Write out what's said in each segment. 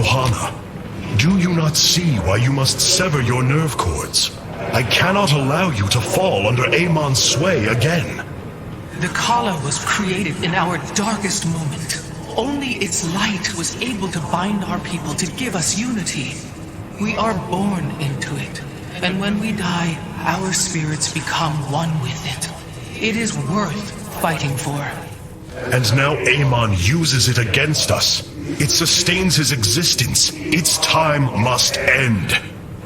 Ohana, do you not see why you must sever your nerve cords? I cannot allow you to fall under Amon's sway again. The Kala was created in our darkest moment. Only its light was able to bind our people to give us unity. We are born into it, and when we die, our spirits become one with it. It is worth fighting for. And now Amon uses it against us. It sustains his existence. Its time must end.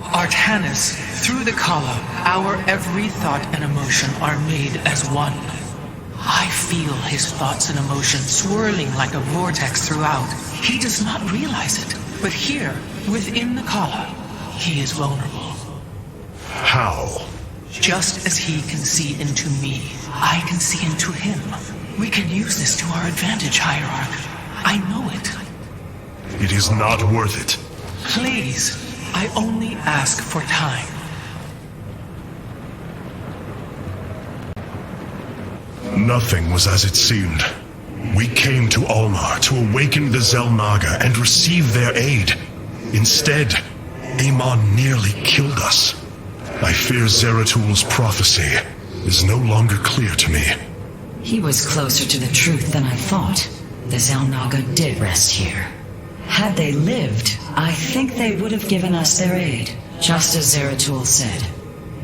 Artanis, through the Kala, our every thought and emotion are made as one. I feel his thoughts and emotions swirling like a vortex throughout. He does not realize it, but here, within the Kala, he is vulnerable. How? Just as he can see into me, I can see into him. We can use this to our advantage, Hierarch. I know it. It is not worth it. Please, I only ask for time. Nothing was as it seemed. We came to Ulnar to awaken the Xel'Naga and receive their aid. Instead, Amon nearly killed us. I fear Zeratul prophecy is no longer clear to me. He was closer to the truth than I thought. The Xel'Naga did rest here. Had they lived, I think they would have given us their aid, just as Zeratul said.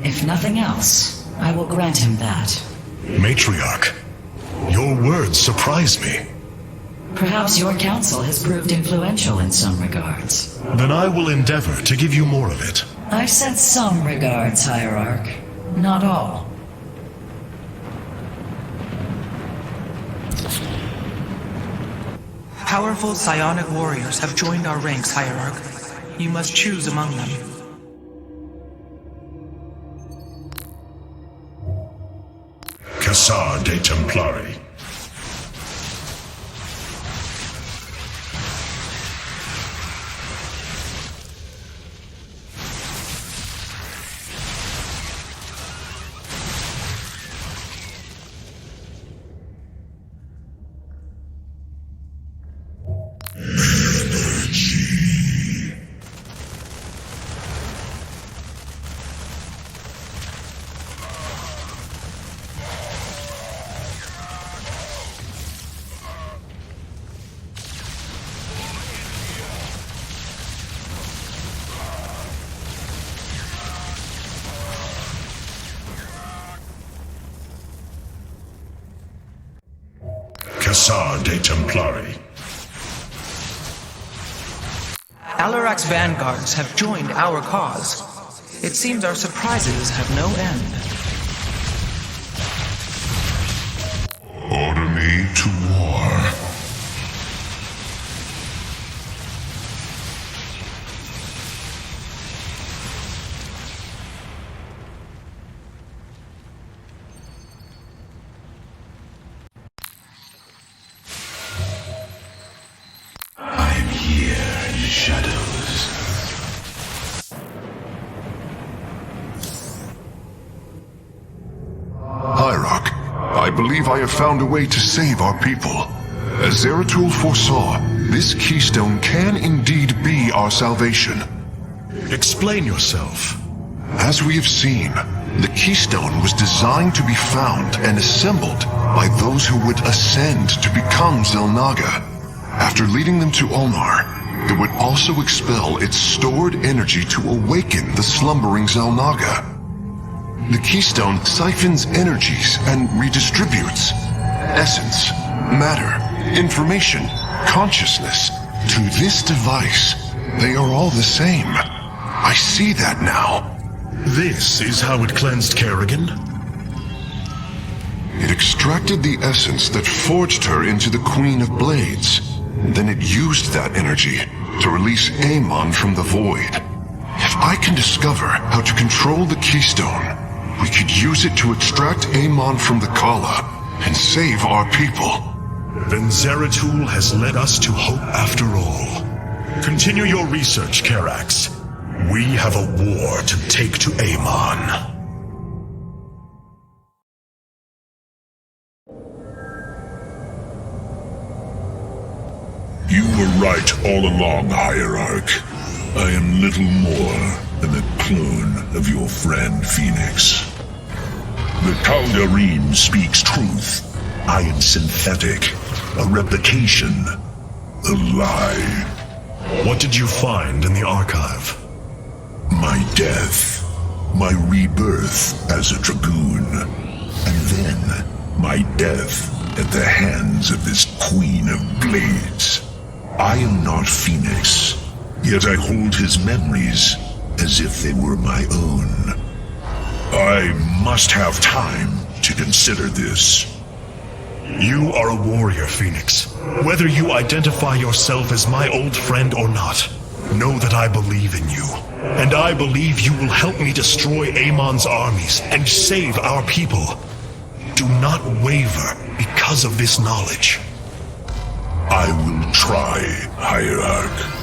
If nothing else, I will grant him that. Matriarch, your words surprise me. Perhaps your counsel has proved influential in some regards. Then I will endeavor to give you more of it. I said some regards, Hierarch. Not all. Powerful psionic warriors have joined our ranks, Hierarch. You must choose among them. Cassar de Templari. Cassar de Templari. Alarak's vanguards have joined our cause. It seems our surprises have no end. Order me to war. I believe I have found a way to save our people. As Zeratul foresaw, this keystone can indeed be our salvation. Explain yourself. As we have seen, the keystone was designed to be found and assembled by those who would ascend to become Xel'Naga. After leading them to Ulnar, it would also expel its stored energy to awaken the slumbering Xel'Naga. The keystone siphons energies and redistributes essence, matter, information, consciousness. To this device, they are all the same. I see that now. This is how it cleansed Kerrigan? It extracted the essence that forged her into the Queen of Blades. Then it used that energy to release Amon from the void. If I can discover how to control the keystone, we could use it to extract Amon from the Kala and save our people. Then Zeratul has led us to hope after all. Continue your research, Karax. We have a war to take to Amon. You were right all along, Hierarch. I am little more than a clone of your friend Phoenix. The Caldarine speaks truth. I am synthetic, a replication, a lie. What did you find in the archive? My death, my rebirth as a dragoon, and then my death at the hands of this Queen of Blades. I am not Phoenix, yet I hold his memories as if they were my own. I must have time to consider this. You are a warrior, Phoenix. Whether you identify yourself as my old friend or not, know that I believe in you. And I believe you will help me destroy Amon's armies and save our people. Do not waver because of this knowledge. I will try, Hierarch.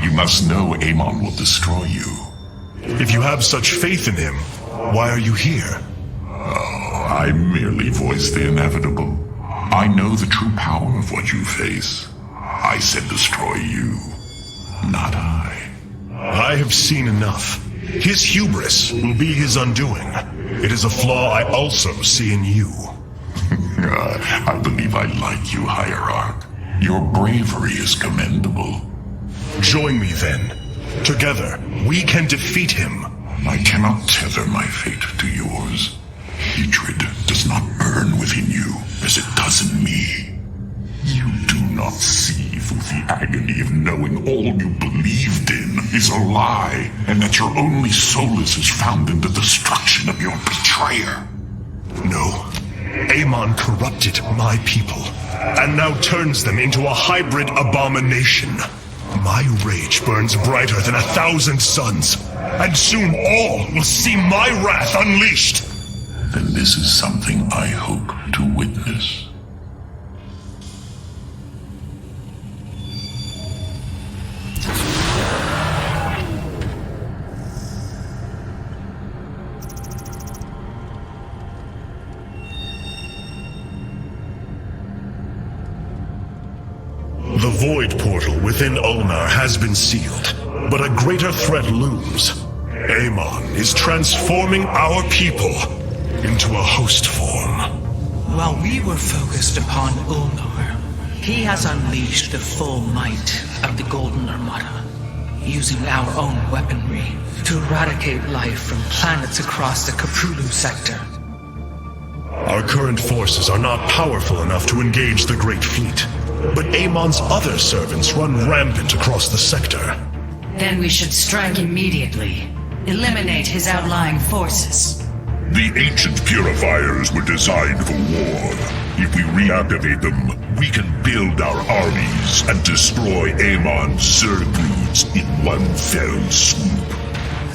You must know Amon will destroy you. If you have such faith in him, why are you here? Oh, I merely voice the inevitable. I know the true power of what you face. I said destroy you, not I. I have seen enough. His hubris will be his undoing. It is a flaw I also see in you. I believe I like you, Hierarch. Your bravery is commendable. Join me then. Together, we can defeat him. I cannot tether my fate to yours. Hatred does not burn within you as it does in me. You do not see through the agony of knowing all you believed in is a lie, and that your only solace is found in the destruction of your betrayer. No. Amon corrupted my people, and now turns them into a hybrid abomination. My rage burns brighter than 1,000 suns, and soon all will see my wrath unleashed. Then this is something I hope to witness. The void portal within Ulnar has been sealed, but a greater threat looms. Amon is transforming our people into a host form. While we were focused upon Ulnar, he has unleashed the full might of the Golden Armada, using our own weaponry to eradicate life from planets across the Caprulu sector. Our current forces are not powerful enough to engage the Great Fleet, but Amon's other servants run rampant across the sector. Then we should strike immediately. Eliminate his outlying forces. The ancient purifiers were designed for war. If we reactivate them, we can build our armies and destroy Amon's Zergloods in one fell swoop.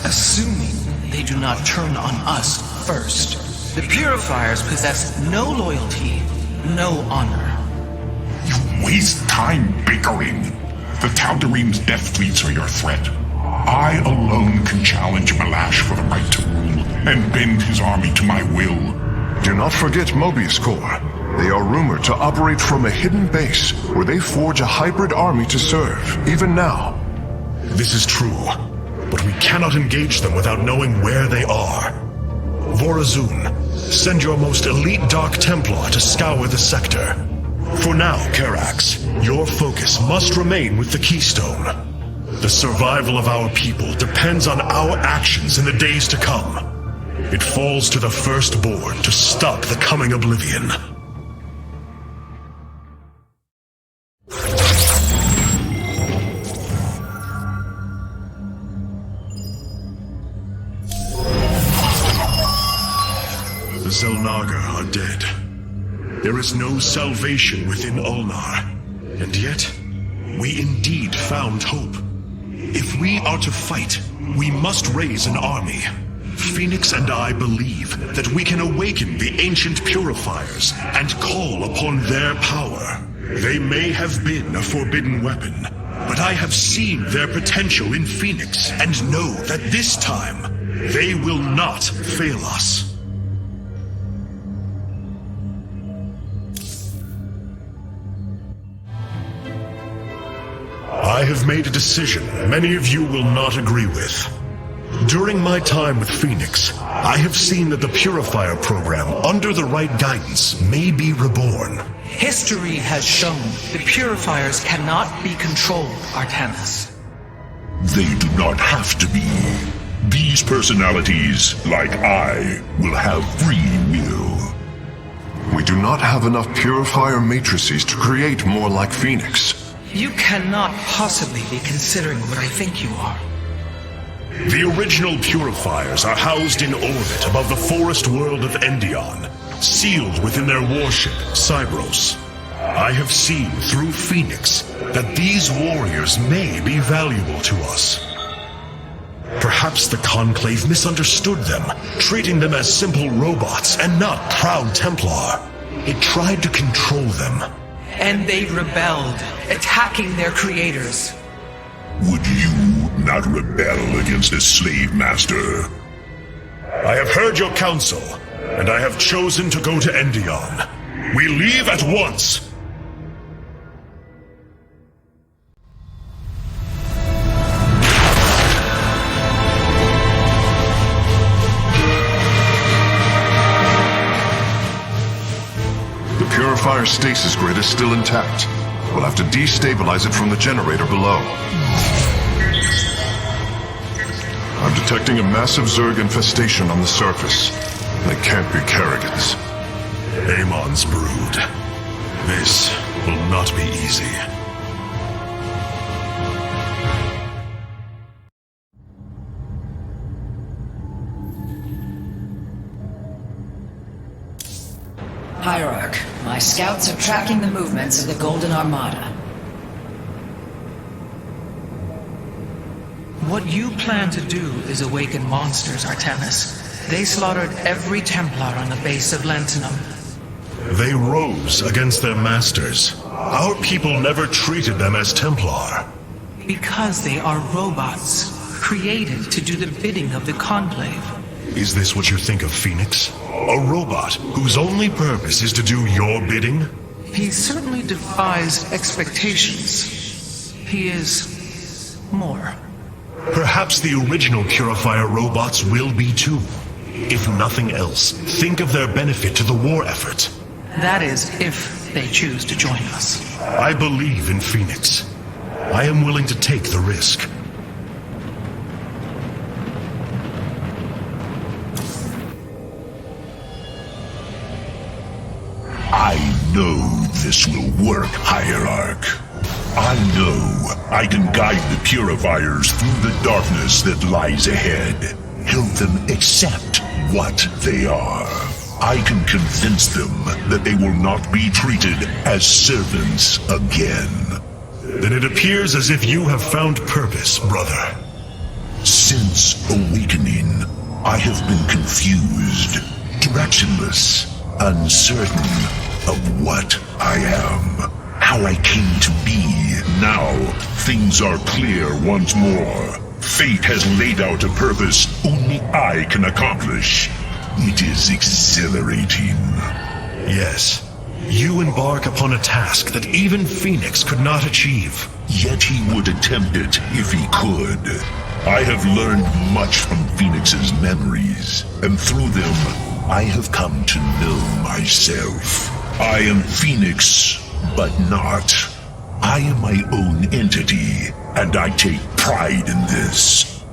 Assuming they do not turn on us first. The purifiers possess no loyalty, no honor. You waste time bickering. The Taldarine's death fleets are your threat. I alone can challenge Malash for the right to rule and bend his army to my will. Do not forget Mobius Corps. They are rumored to operate from a hidden base where they forge a hybrid army to serve, even now. This is true, but we cannot engage them without knowing where they are. Vorazun, send your most elite Dark Templar to scour the sector. For now, Karax, your focus must remain with the Keystone. The survival of our people depends on our actions in the days to come. It falls to the Firstborn to stop the coming oblivion. The Xel'Naga are dead. There is no salvation within Ulnar, and yet we indeed found hope. If we are to fight, we must raise an army. Phoenix and I believe that we can awaken the ancient purifiers and call upon their power. They may have been a forbidden weapon, but I have seen their potential in Phoenix and know that this time, they will not fail us. I have made a decision many of you will not agree with. During my time with Phoenix, I have seen that the Purifier program, under the right guidance, may be reborn. History has shown the purifiers cannot be controlled, Artanis. They do not have to be. These personalities, like I, will have free will. We do not have enough purifier matrices to create more like Phoenix. You cannot possibly be considering what I think you are. The original purifiers are housed in orbit above the forest world of Endion, sealed within their warship, Cybros. I have seen through Phoenix that these warriors may be valuable to us. Perhaps the Conclave misunderstood them, treating them as simple robots and not proud Templar. It tried to control them. And they rebelled, attacking their creators. Would you not rebel against a slave master? I have heard your counsel, and I have chosen to go to Endion. We leave at once! The Purifier stasis grid is still intact. We'll have to destabilize it from the generator below. I'm detecting a massive Zerg infestation on the surface. They can't be Kerrigans. Amon's brood. This will not be easy. Hierarch, my scouts are tracking the movements of the Golden Armada. What you plan to do is awaken monsters, Artanis. They slaughtered every Templar on the base of Lantinum. They rose against their masters. Our people never treated them as Templar. Because they are robots, created to do the bidding of the Conclave. Is this what you think of Phoenix? A robot whose only purpose is to do your bidding? He certainly defies expectations. He is more. Perhaps the original Purifier robots will be too. If nothing else, think of their benefit to the war effort. That is, if they choose to join us. I believe in Phoenix. I am willing to take the risk. I know this will work, Hierarch. I know I can guide the Purifiers through the darkness that lies ahead. Help them accept what they are. I can convince them that they will not be treated as servants again. Then it appears as if you have found purpose, brother. Since awakening, I have been confused, directionless, uncertain of what I am, how I came to be. Now, things are clear once more. Fate has laid out a purpose only I can accomplish. It is exhilarating. Yes, you embark upon a task that even Phoenix could not achieve. Yet he would attempt it if he could. I have learned much from Phoenix's memories, and through them, I have come to know myself. I am Phoenix, but not. I am my own entity, and I take pride in this.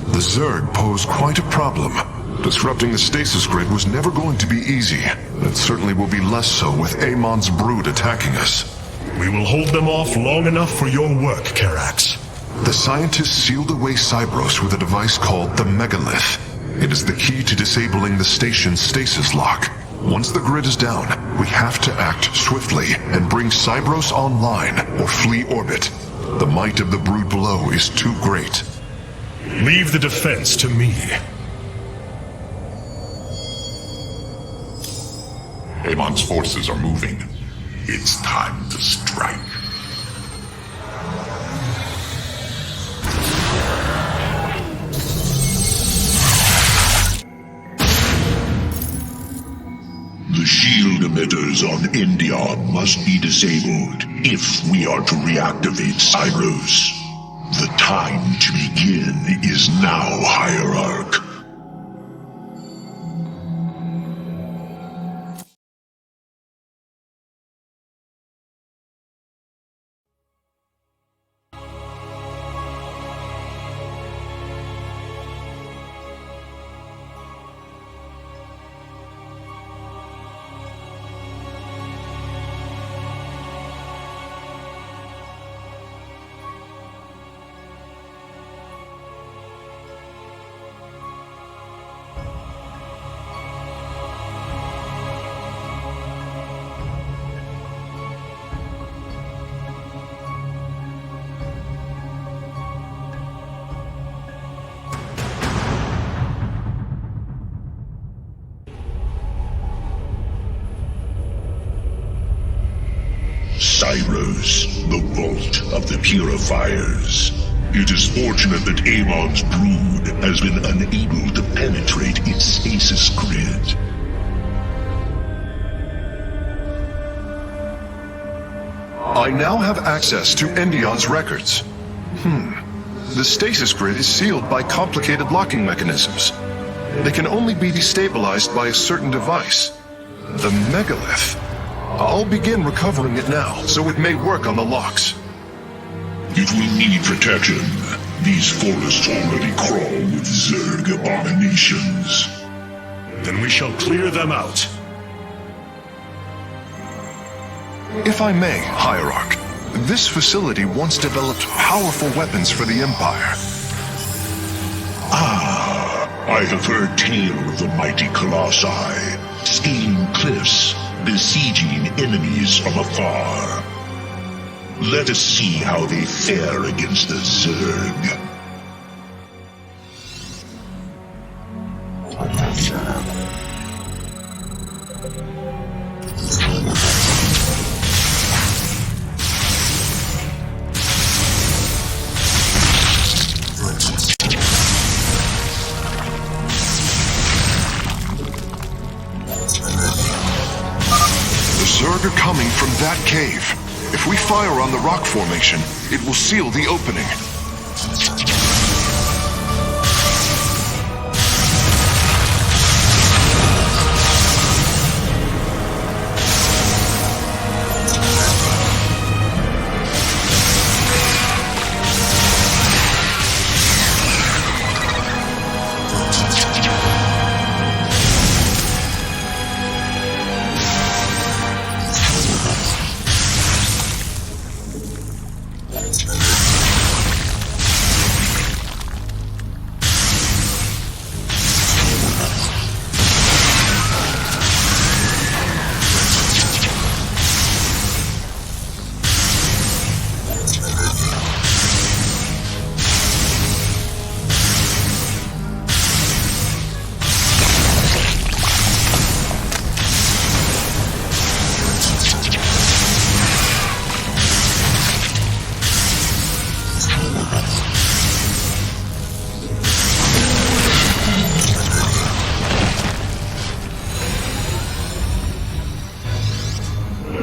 The Zerg pose quite a problem. Disrupting the stasis grid was never going to be easy. It certainly will be less so with Amon's brood attacking us. We will hold them off long enough for your work, Karax. The scientists sealed away Cybros with a device called the Megalith. It is the key to disabling the station's stasis lock. Once the grid is down, we have to act swiftly and bring Cybros online or flee orbit. The might of the brood below is too great. Leave the defense to me. Amon's forces are moving. It's time to strike. The shield emitters on Endion must be disabled if we are to reactivate Cybros. The time to begin is now, Hierarch. Cybros, the vault of the purifiers. It is fortunate that Amon's brood has been unable to penetrate its stasis grid. I now have access to Endion's records. The stasis grid is sealed by complicated locking mechanisms. They can only be destabilized by a certain device. The megalith. I'll begin recovering it now, so it may work on the locks. It will need protection. These forests already crawl with Zerg abominations. Then we shall clear them out. If I may, Hierarch, this facility once developed powerful weapons for the Empire. I have heard tale of the mighty Colossi, scaling cliffs, besieging enemies from afar. Let us see how they fare against the Zerg. Zerg are coming from that cave. If we fire on the rock formation, it will seal the opening.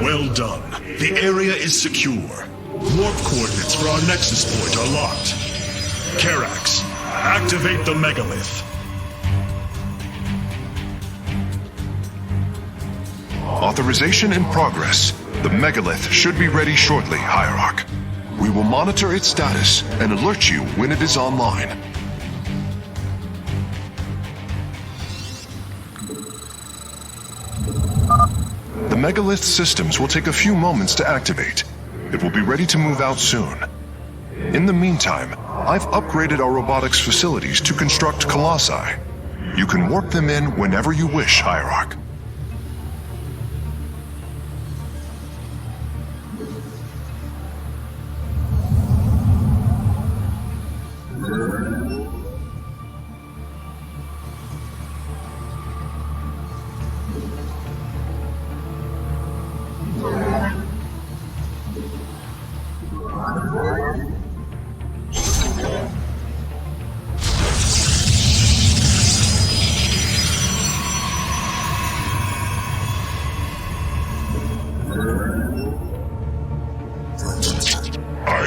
Well done. The area is secure. Warp coordinates for our nexus point are locked. Karax, activate the megalith. Authorization in progress. The megalith should be ready shortly, Hierarch. We will monitor its status and alert you when it is online. The megalith systems will take a few moments to activate. It will be ready to move out soon. In the meantime, I've upgraded our robotics facilities to construct colossi. You can warp them in whenever you wish, Hierarch.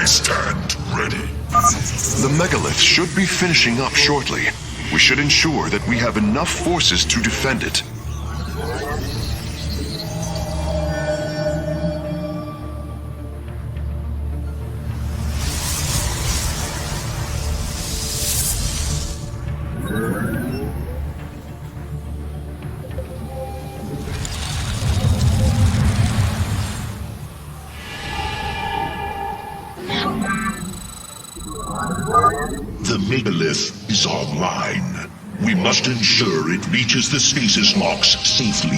stand ready. The megalith should be finishing up shortly. We should ensure that we have enough forces to defend it. The megalith is online. We must ensure it reaches the stasis locks safely.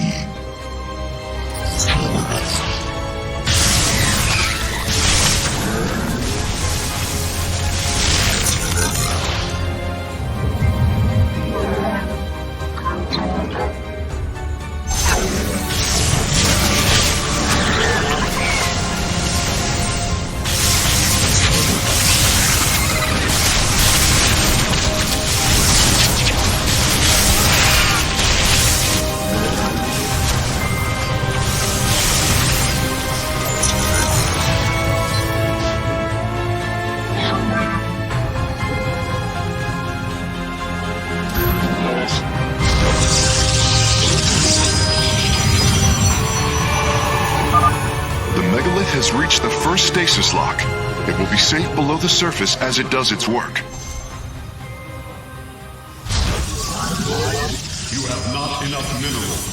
Has reached the first stasis lock. It will be safe below the surface as it does its work. You have not enough minerals.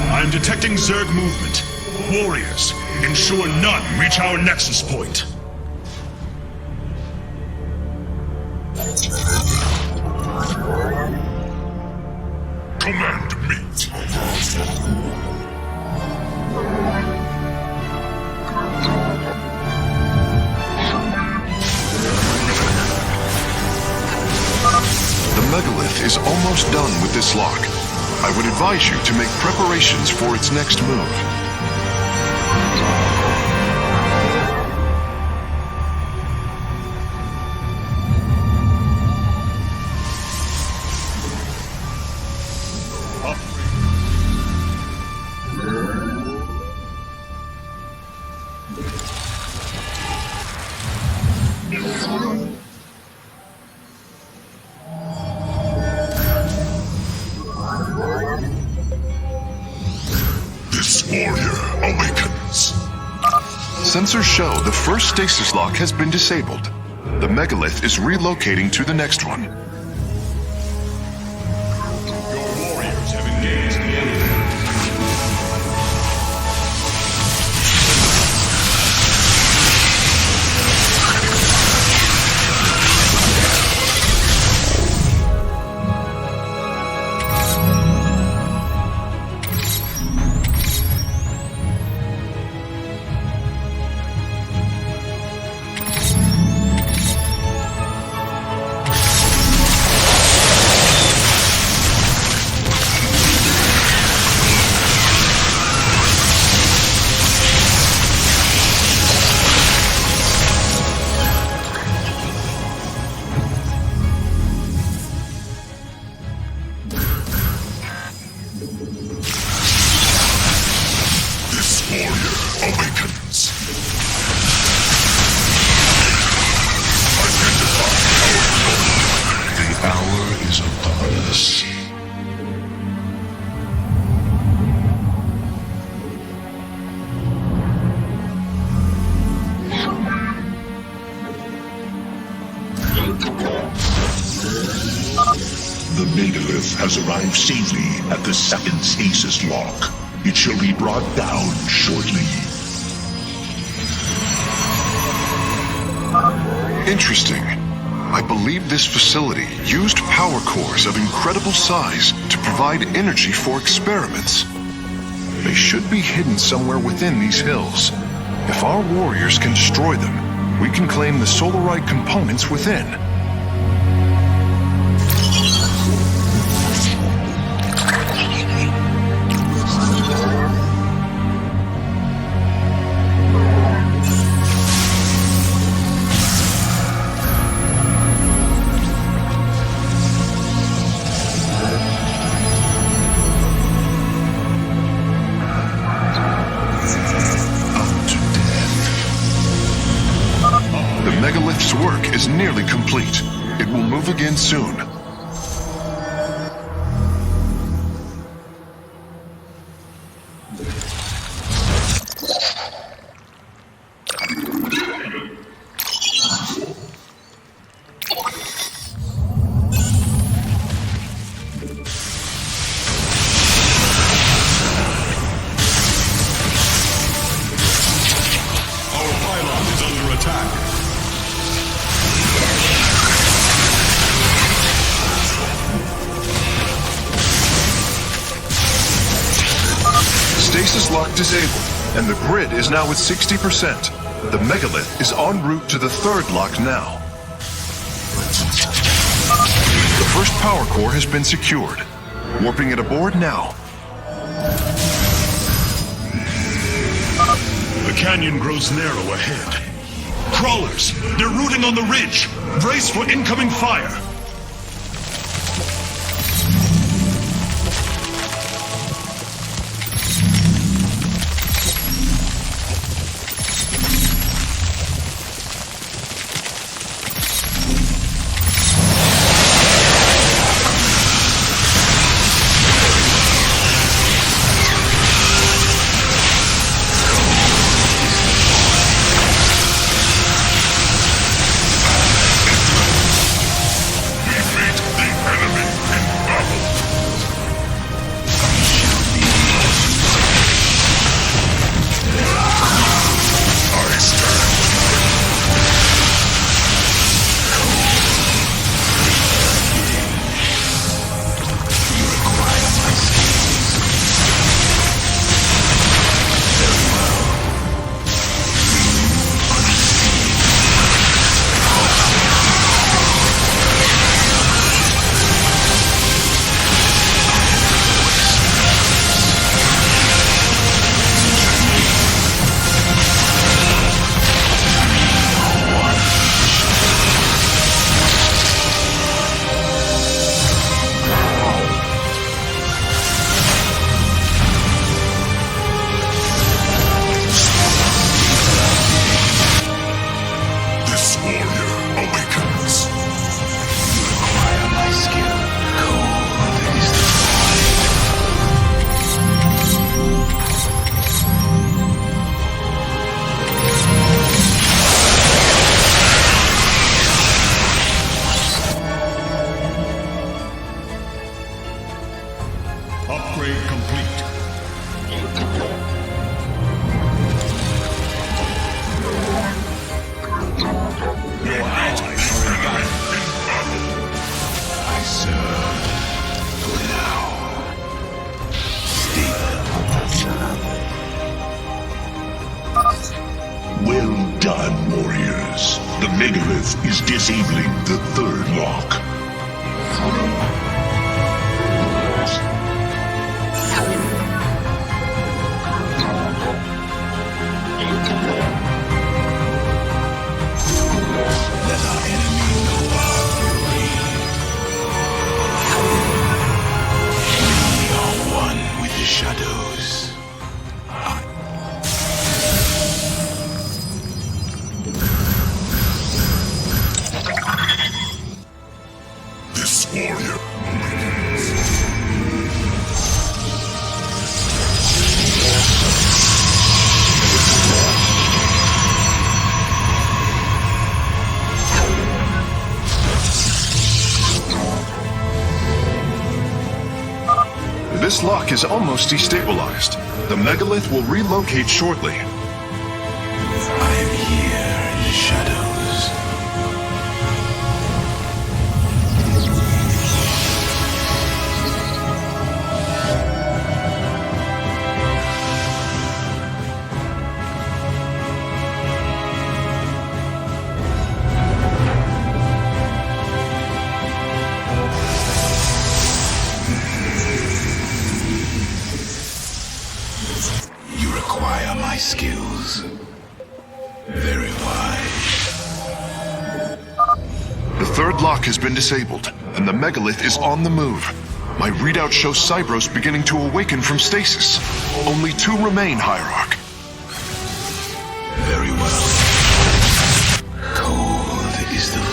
I'm detecting Zerg movement. Warriors, ensure none reach our nexus point. Command me. The megalith is almost done with this lock. I would advise you to make preparations for its next move. Warrior awakens. Sensors show the first stasis lock has been disabled. The megalith is relocating to the next one. Your warriors have engaged the enemy. The megalith has arrived safely at the second stasis lock. It shall be brought down shortly. Interesting. I believe this facility used power cores of incredible size to provide energy for experiments. They should be hidden somewhere within these hills. If our warriors can destroy them, we can claim the solarite components within. is nearly complete. It will move again soon. Stasis lock disabled, and the grid is now at 60%. The megalith is en route to the third lock now. The first power core has been secured. Warping it aboard now. The canyon grows narrow ahead. Crawlers! They're rooting on the ridge! Brace for incoming fire! Upgrade complete. Your allies are in battle. I serve for now. Well done, warriors. The megalith is disabling the third lock. Shadows. This warrior. This lock is almost destabilized. The megalith will relocate shortly. I am here in the shadows. My skills. Very wise. The third lock has been disabled, and the megalith is on the move. My readout shows Cybros beginning to awaken from stasis. Only 2 remain, Hierarch. Very well. Cold Seize the void.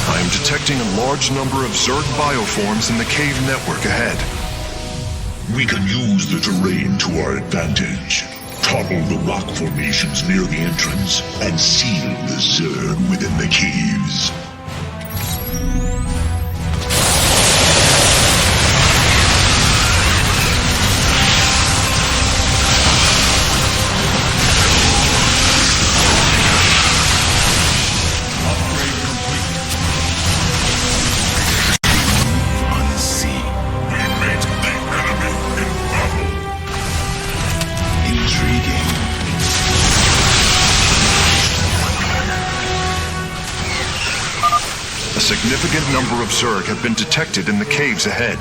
I am detecting a large number of Zerg bioforms in the cave network ahead. We can use the terrain to our advantage. Topple the rock formations near the entrance and seal the Zerg within the caves. A significant number of Zerg have been detected in the caves ahead.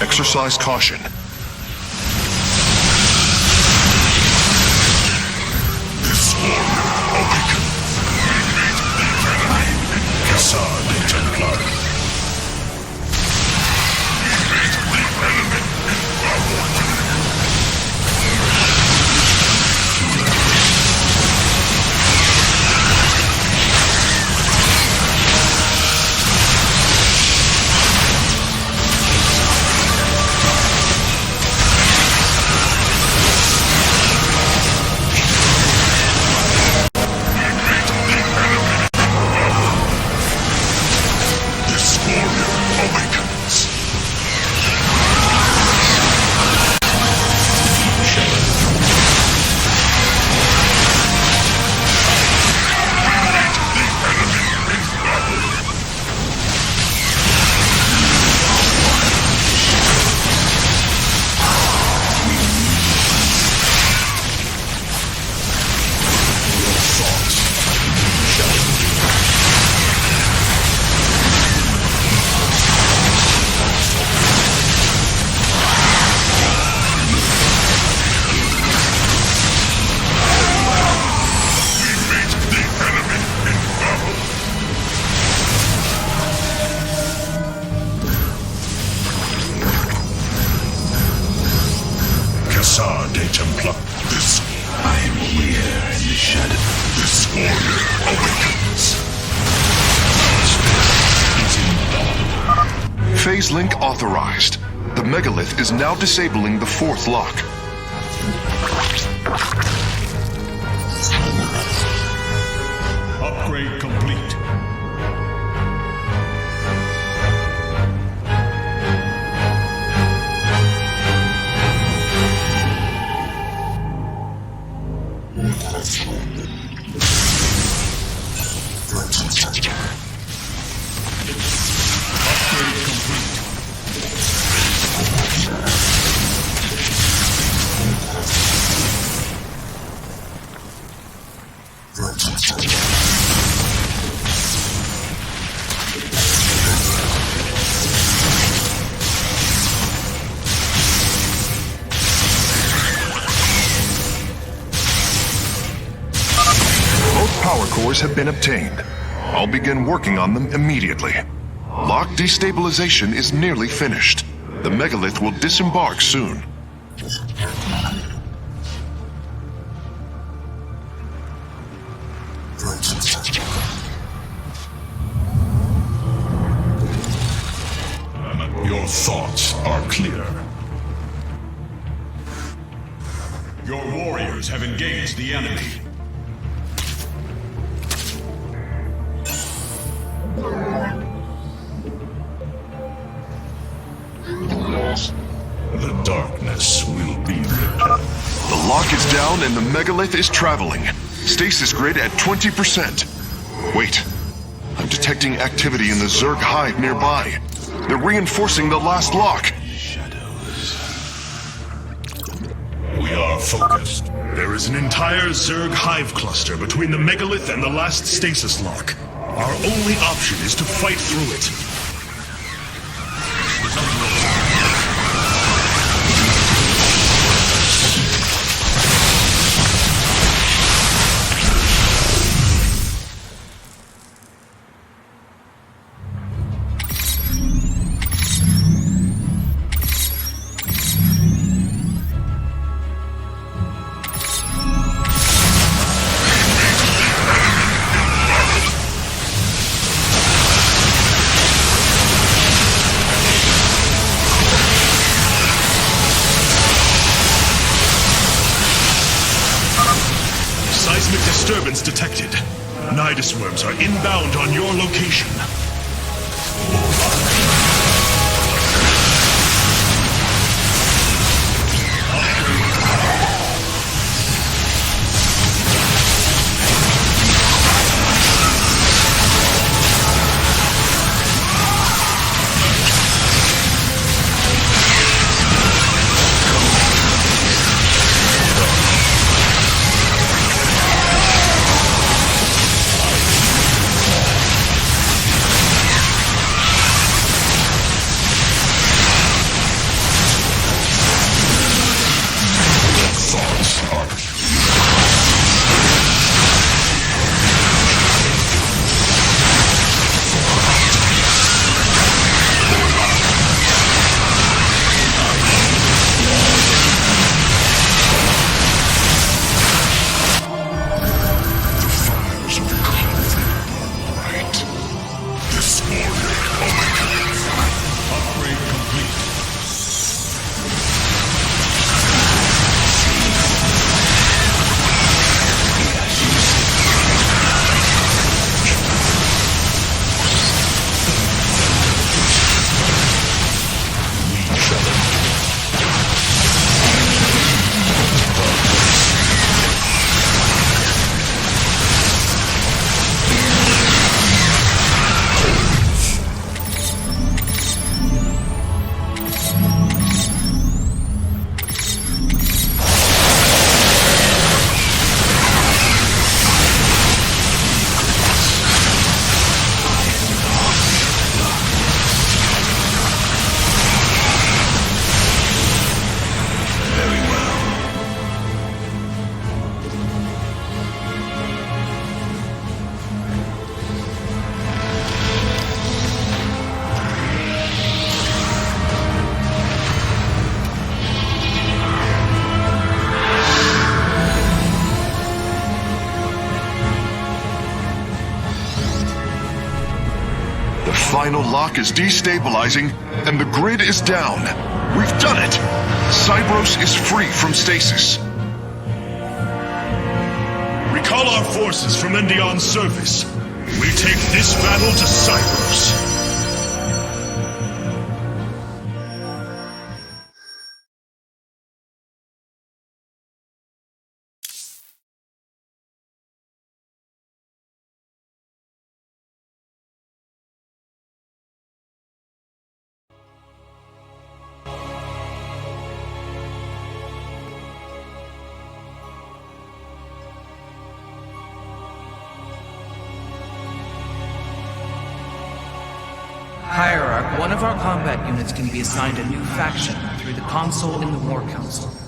Exercise caution. This warrior awaken. Cassard de Templar. Phase link authorized. The megalith is now disabling the fourth lock. Upgrade complete. Power cores have been obtained. I'll begin working on them immediately. Lock destabilization is nearly finished. The megalith will disembark soon. Your thoughts are clear. Your warriors have engaged the enemy. The darkness will be repelled. The lock is down and the megalith is traveling. Stasis grid at 20%. Wait, I'm detecting activity in the Zerg hive nearby. They're reinforcing the last lock. We are focused. There is an entire Zerg hive cluster between the megalith and the last stasis lock. Our only option is to fight through it. fungus worms are inbound on your location. Final lock is destabilizing, and the grid is down. We've done it! Cybros is free from stasis. Recall our forces from Endion's surface. We take this battle to Cybros. Hierarch, one of our combat units can be assigned a new faction through the console in the War Council.